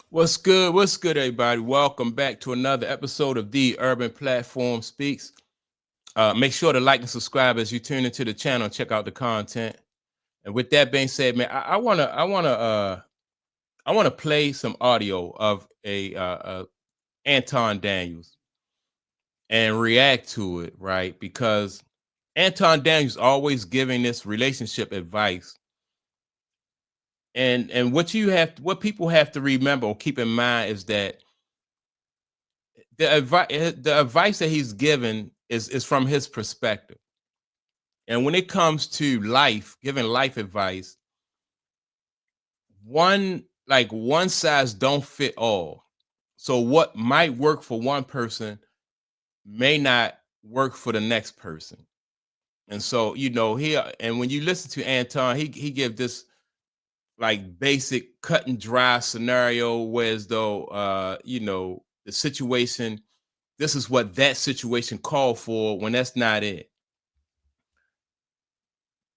What's good? What's good, everybody? Welcome back to another episode of The Urban Platform Speaks. Make sure to like and subscribe as you tune into the channel and check out the content. And with that being said, man, I wanna play some audio of Anton Daniels and react to it, right? Because Anton Daniels always giving this relationship advice. And what people have to remember or keep in mind is that the advice that he's given is from his perspective. And when it comes to life, giving life advice, one size don't fit all. So what might work for one person may not work for the next person. And so, and when you listen to Anton, he give this like basic cut and dry scenario, whereas though the situation, this is what that situation called for when that's not it.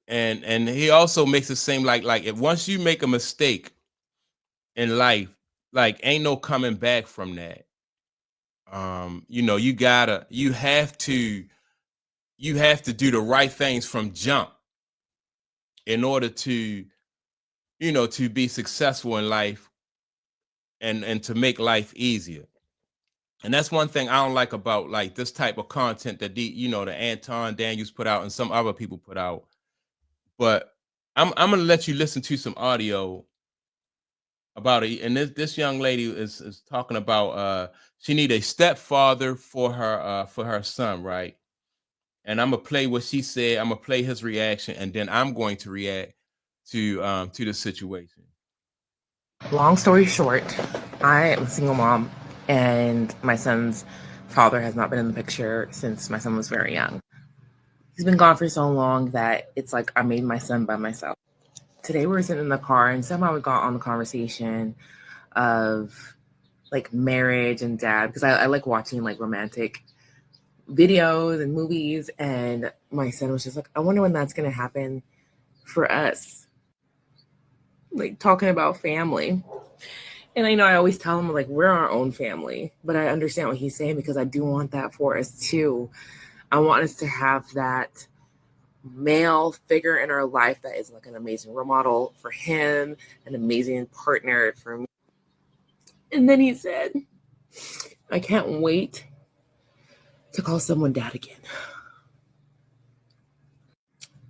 And he also makes it seem like if once you make a mistake in life, like ain't no coming back from that. You have to do the right things from jump in order to be successful in life and to make life easier. And that's one thing I don't like about like this type of content that the Anton Daniels put out and some other people put out. But I'm gonna let you listen to some audio about it. And this young lady is talking about she need a stepfather for her son, right? And I'm gonna play what she said. I'm gonna play his reaction, and then I'm going to react to the situation. Long story short, I am a single mom, and my son's father has not been in the picture since my son was very young. He's been gone for so long that it's like I made my son by myself. Today we were sitting in the car, and somehow we got on the conversation of like marriage and dad, because I like watching like romantic videos and movies, and my son was just like, I wonder when that's going to happen for us, like talking about family. And I always tell him like we're our own family, but I understand what he's saying because I do want that for us too. I want us to have that male figure in our life that is like an amazing role model for him, an amazing partner for me. And then he said, I can't wait to call someone dad again.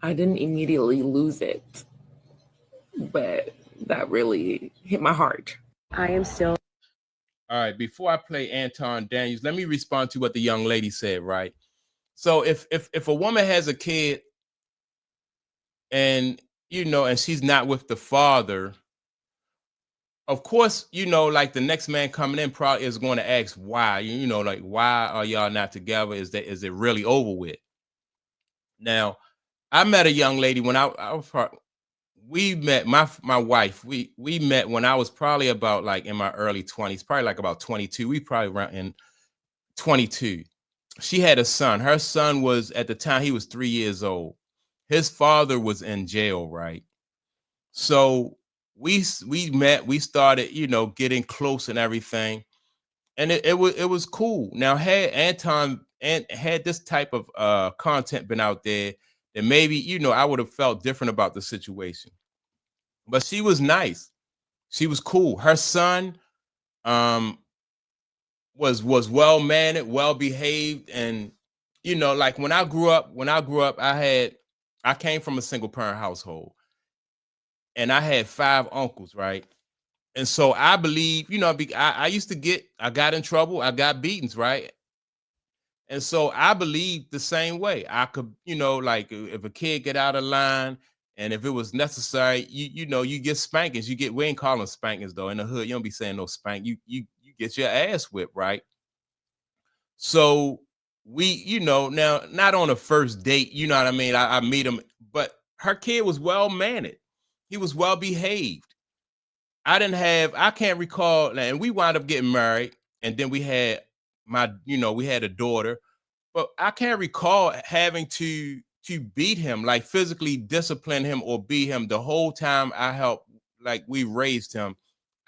I didn't immediately lose it, but that really hit my heart. I am still. All right, before I play Anton Daniels, let me respond to what the young lady said, right? So if a woman has a kid and and she's not with the father, of course, like the next man coming in probably is going to ask why, like why are y'all not together? Is it really over with? Now, I met a young lady when I was we met my wife. We met when I was probably about like in my early 20s, probably like about 22. We probably around in 22. She had a son. Her son was at the time he was 3 years old. His father was in jail, right? So we met, we started, getting close and everything. And it was cool. Now, had Anton and had this type of content been out there, then maybe, I would have felt different about the situation. But she was nice. She was cool. Her son um was well mannered, well behaved, and like when I grew up, I came from a single parent household, and I had five uncles, right? And so I believe, I used to I got in trouble, I got beatings, right? And so I believe the same way. I could, like if a kid get out of line, and if it was necessary, you get spankings. You get, we ain't calling spankings though. In the hood, you don't be saying no spank. You get your ass whipped, right? So now not on a first date, you know what I mean? I meet him, but her kid was well mannered. He was well behaved. I can't recall, and we wound up getting married, and then we had a daughter, but I can't recall having to beat him, like physically discipline him or beat him the whole time I helped, like we raised him.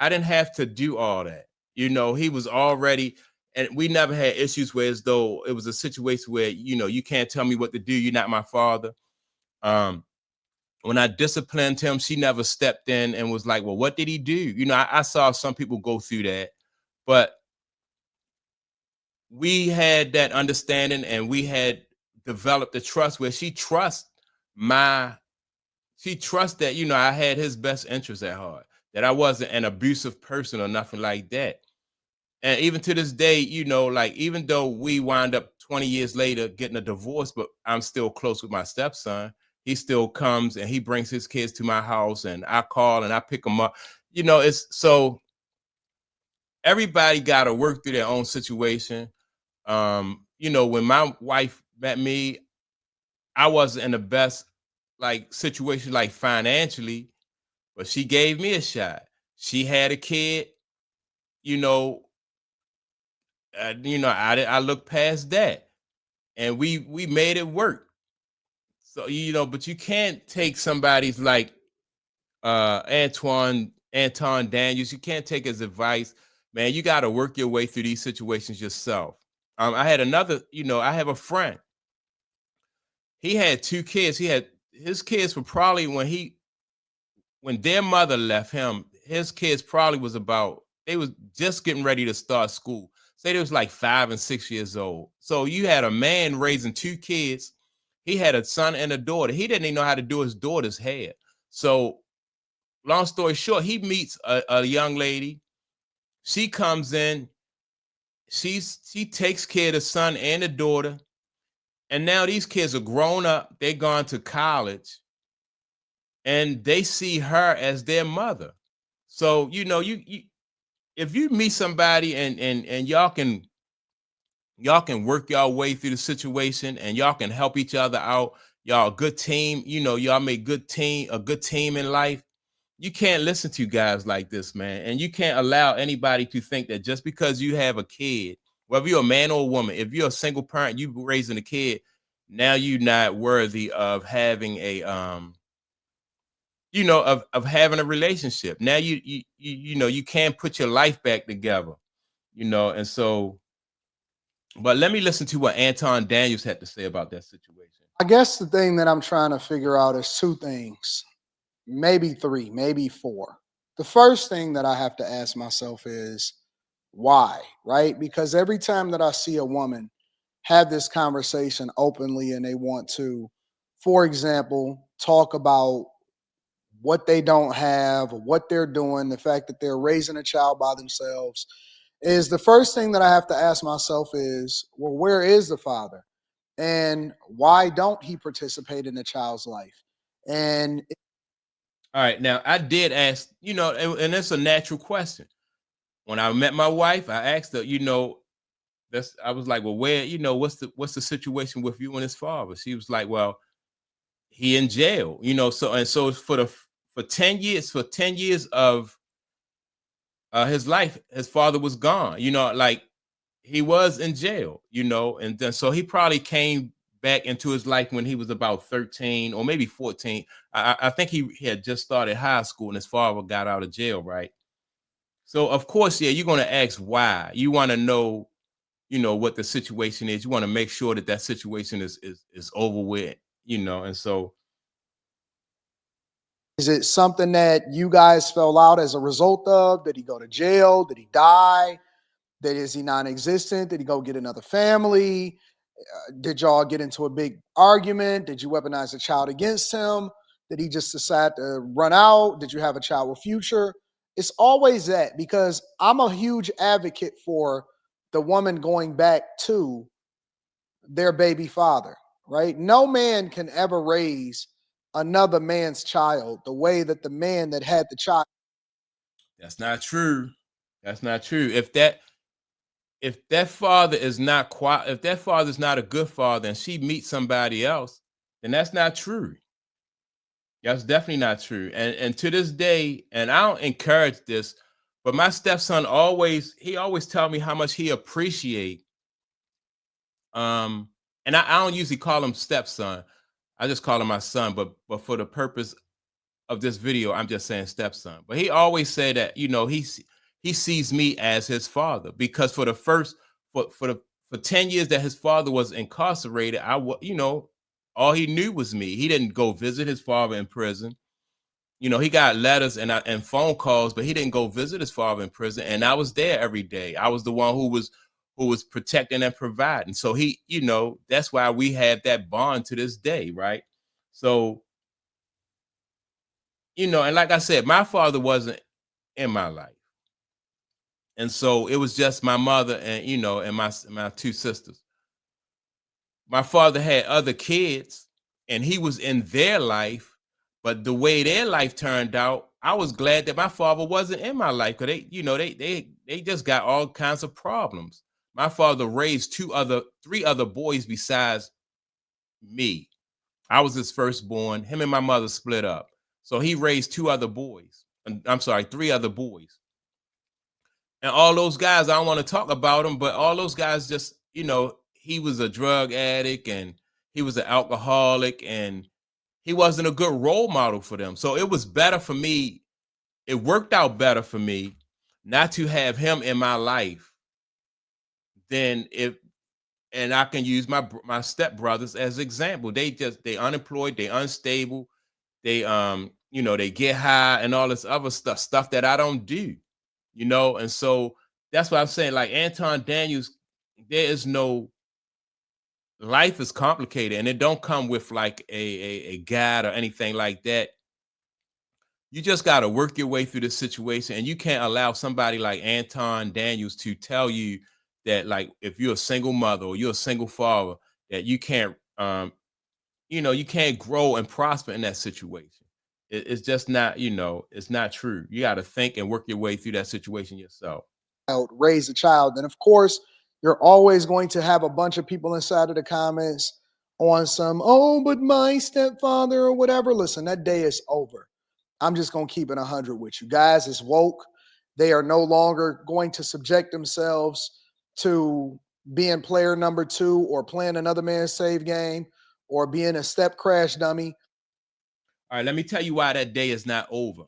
I didn't have to do all that. He was already, and we never had issues where as though it was a situation where, you can't tell me what to do. You're not my father. Um, when I disciplined him, she never stepped in and was like, well, what did he do? I saw some people go through that, but we had that understanding and we had developed the trust where my she trusts that, I had his best interest at heart, that I wasn't an abusive person or nothing like that. And even to this day, like even though we wind up 20 years later getting a divorce, but I'm still close with my stepson. He still comes and he brings his kids to my house and I call and I pick them up. It's so everybody got to work through their own situation. When my wife met me, I wasn't in the best like situation, like financially, but she gave me a shot. She had a kid, you know, I looked past that, and we made it work. So but you can't take somebody's like Anton Daniels. You can't take his advice, man. You got to work your way through these situations yourself. I had I have a friend. He had two kids. His kids were probably when their mother left him, his kids probably was about they was just getting ready to start school. Say they was like 5 and 6 years old. So you had a man raising two kids. He had a son and a daughter. He didn't even know how to do his daughter's hair. So long story short, he meets a young lady. She comes in. She takes care of the son and the daughter. And now these kids are grown up. They're gone to college and they see her as their mother. So you if you meet somebody and y'all can work y'all way through the situation and y'all can help each other out, y'all a good team, y'all make a good team in life. You can't listen to guys like this, man, and you can't allow anybody to think that just because you have a kid, whether you're a man or a woman, if you're a single parent, you raising a kid, now you're not worthy of having a of having a relationship. Now you can't put your life back together, and so but let me listen to what Anton Daniels had to say about that situation. I guess the thing that I'm trying to figure out is two things, maybe three, maybe four. The first thing that I have to ask myself is why, right? Because every time that I see a woman have this conversation openly and they want to, for example, talk about what they don't have or what they're doing, the fact that they're raising a child by themselves, is the first thing that I have to ask myself is, well, where is the father? And why don't he participate in the child's life? And All right, now I did ask, and it's a natural question. When I met my wife, I asked her, that's I was like, well, where, what's the situation with you and his father? She was like, well, he in jail, so for 10 years, for 10 years of his life, his father was gone, like he was in jail, and then so he probably came back into his life when he was about 13 or maybe 14. I think he had just started high school and his father got out of jail, right? So of course, yeah, you're gonna ask why. You want to know, what the situation is. You want to make sure that that situation is over with, and so is it something that you guys fell out as a result of? Did he go to jail? Did he die? That is he non-existent? Did he go get another family? Did y'all get into a big argument? Did you weaponize the child against him? Did he just decide to run out? Did you have a child with future? It's always that, because I'm a huge advocate for the woman going back to their baby father, right? No man can ever raise another man's child the way that the man that had the child. that's not true. That's not true. If that father is not a good father and she meets somebody else, then that's not true. That's definitely not true. And to this day, and I don't encourage this, but my stepson always tell me how much he appreciate. Um, and I don't usually call him stepson. I just call him my son, but for the purpose of this video, I'm just saying stepson, but he always said that, he sees me as his father, because for the first for 10 years that his father was incarcerated, all he knew was me. He didn't go visit his father in prison. He got letters and phone calls, but he didn't go visit his father in prison. And I was there every day. I was the one who was protecting and providing. So that's why we have that bond to this day, right? So, and like I said, my father wasn't in my life. And so it was just my mother and my two sisters. My father had other kids and he was in their life, but the way their life turned out, I was glad that my father wasn't in my life, because they just got all kinds of problems. My father raised three other boys besides me. I was his firstborn. Him and my mother split up. So he raised two other boys. I'm sorry, three other boys. And all those guys, I don't want to talk about them, but all those guys just, he was a drug addict and he was an alcoholic and he wasn't a good role model for them. So it was better for me. It worked out better for me not to have him in my life than if, and I can use my stepbrothers as example. They unemployed, they unstable, they they get high and all this other stuff that I don't do, and so that's what I'm saying. Like Anton Daniels, there is no, life is complicated and it don't come with like a guide or anything like that. You just got to work your way through this situation, and you can't allow somebody like Anton Daniels to tell you that, like, if you're a single mother or you're a single father, that you can't you can't grow and prosper in that situation. It's just not, it's not true. You got to think and work your way through that situation yourself. Raise a child. And of course, you're always going to have a bunch of people inside of the comments on some, oh, but my stepfather or whatever. Listen, that day is over. I'm just going to keep it 100 with you guys. It's woke. They are no longer going to subject themselves to being player number 2 or playing another man's save game or being a step crash dummy. All right, let me tell you why that day is not over.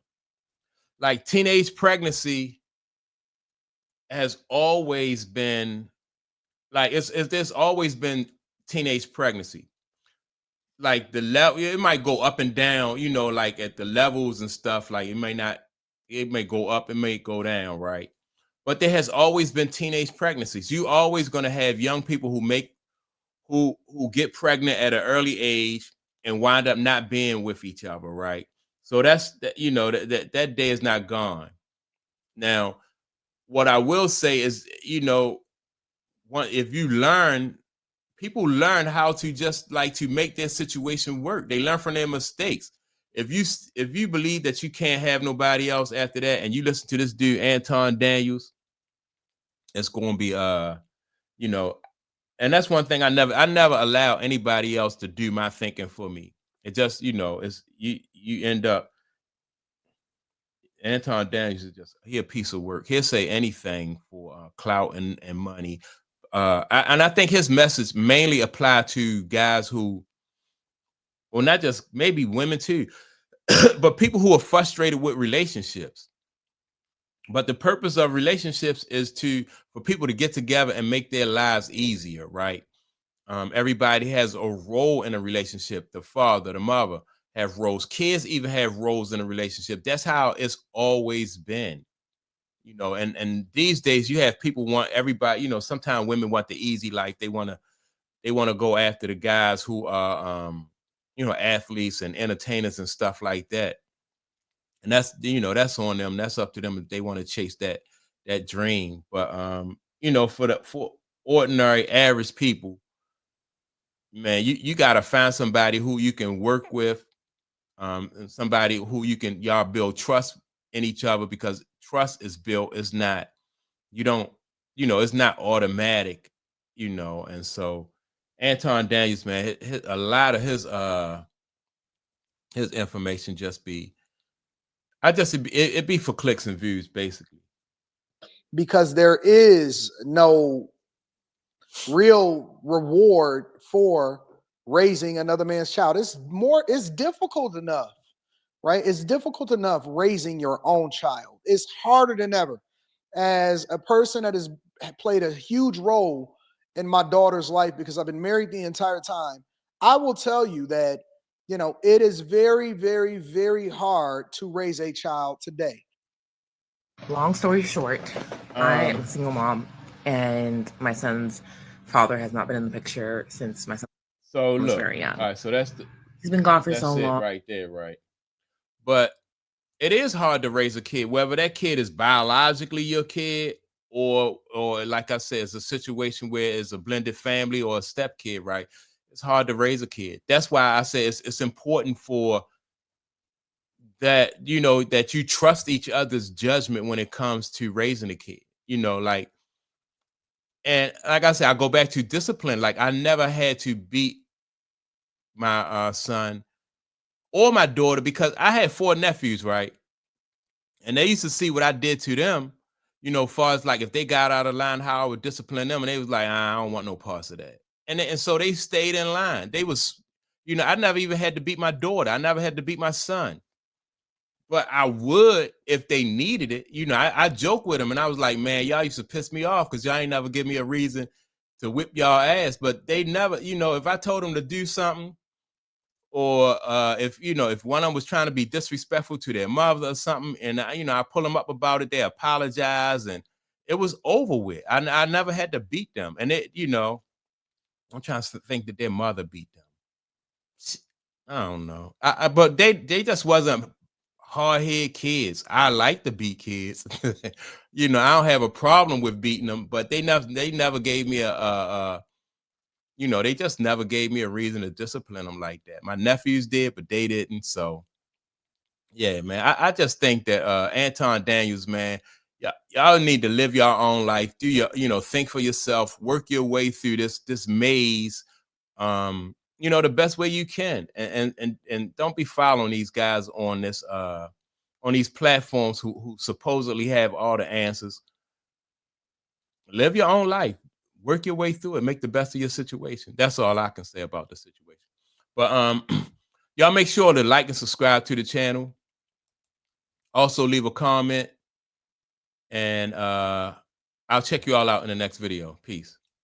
Like, teenage pregnancy has always been, like, there's always been teenage pregnancy. Like, the level, it might go up and down, like at the levels and stuff. Like, it may go up, it may go down, right? But there has always been teenage pregnancies. You always going to have young people who get pregnant at an early age and wind up not being with each other, right? So that's that day is not gone. Now, what I will say is, if you learn, people learn how to just like to make their situation work. They learn from their mistakes. If you believe that you can't have nobody else after that, and you listen to this dude Anton Daniels, it's going to be and that's one thing I never allow anybody else to do my thinking for me. It just, it's you end up, Anton Daniels is just, he a piece of work. He'll say anything for clout and money. And I think his message mainly apply to guys who, well, not just, maybe women too, but people who are frustrated with relationships. But the purpose of relationships is for people to get together and make their lives easier, right? Everybody has a role in a relationship. The father, the mother have roles. Kids even have roles in a relationship. That's how it's always been, and these days you have people want everybody, sometimes women want the easy life. They want to go after the guys who are, athletes and entertainers and stuff like that. And that's on them. That's up to them if they want to chase that dream. But for ordinary average people, man, you got to find somebody who you can work with, and somebody who y'all build trust in each other, because trust is built. It's not, it's not automatic, and so Anton Daniels, man, a lot of his information just be, it'd be for clicks and views, basically. Because there is no real reward for raising another man's child. It's difficult enough right? It's difficult enough raising your own child. It's harder than ever. As a person that has played a huge role in my daughter's life because I've been married the entire time, I will tell you that, it is very, very, very hard to raise a child today. Long story short, I am a single mom, and my son's father has not been in the picture since my son So was look, very young. all right, so He's been gone for so that's it long. right there, right? But it is hard to raise a kid, whether that kid is biologically your kid or like I said, it's a situation where it's a blended family or a step kid, right? It's hard to raise a kid. That's why I say it's important for that, that you trust each other's judgment when it comes to raising a kid, like, and like I said, I go back to discipline. Like I never had to beat my son or my daughter because I had 4 nephews, right? And they used to see what I did to them, far as like if they got out of line, how I would discipline them, and they was like, I don't want no parts of that. And so they stayed in line. They was, I never even had to beat my daughter. I never had to beat my son. But I would if they needed it. I joke with them and I was like, man, y'all used to piss me off because y'all ain't never give me a reason to whip y'all ass. But they never, if I told them to do something, or if one of them was trying to be disrespectful to their mother or something, and I pull them up about it, they apologize, and it was over with. I never had to beat them, and I'm trying to think that their mother beat them. I don't know, but they just wasn't hard head kids. I like to beat kids. I don't have a problem with beating them, but they never gave me they just never gave me a reason to discipline them like that. My nephews did, but they didn't. So yeah, man. I just think that Anton Daniels, man, y'all need to live your own life. Do your, think for yourself, work your way through this maze, the best way you can. And don't be following these guys on this on these platforms who supposedly have all the answers. Live your own life. Work your way through it. Make the best of your situation. That's all I can say about the situation. But y'all make sure to like and subscribe to the channel. Also leave a comment. And I'll check you all out in the next video. Peace.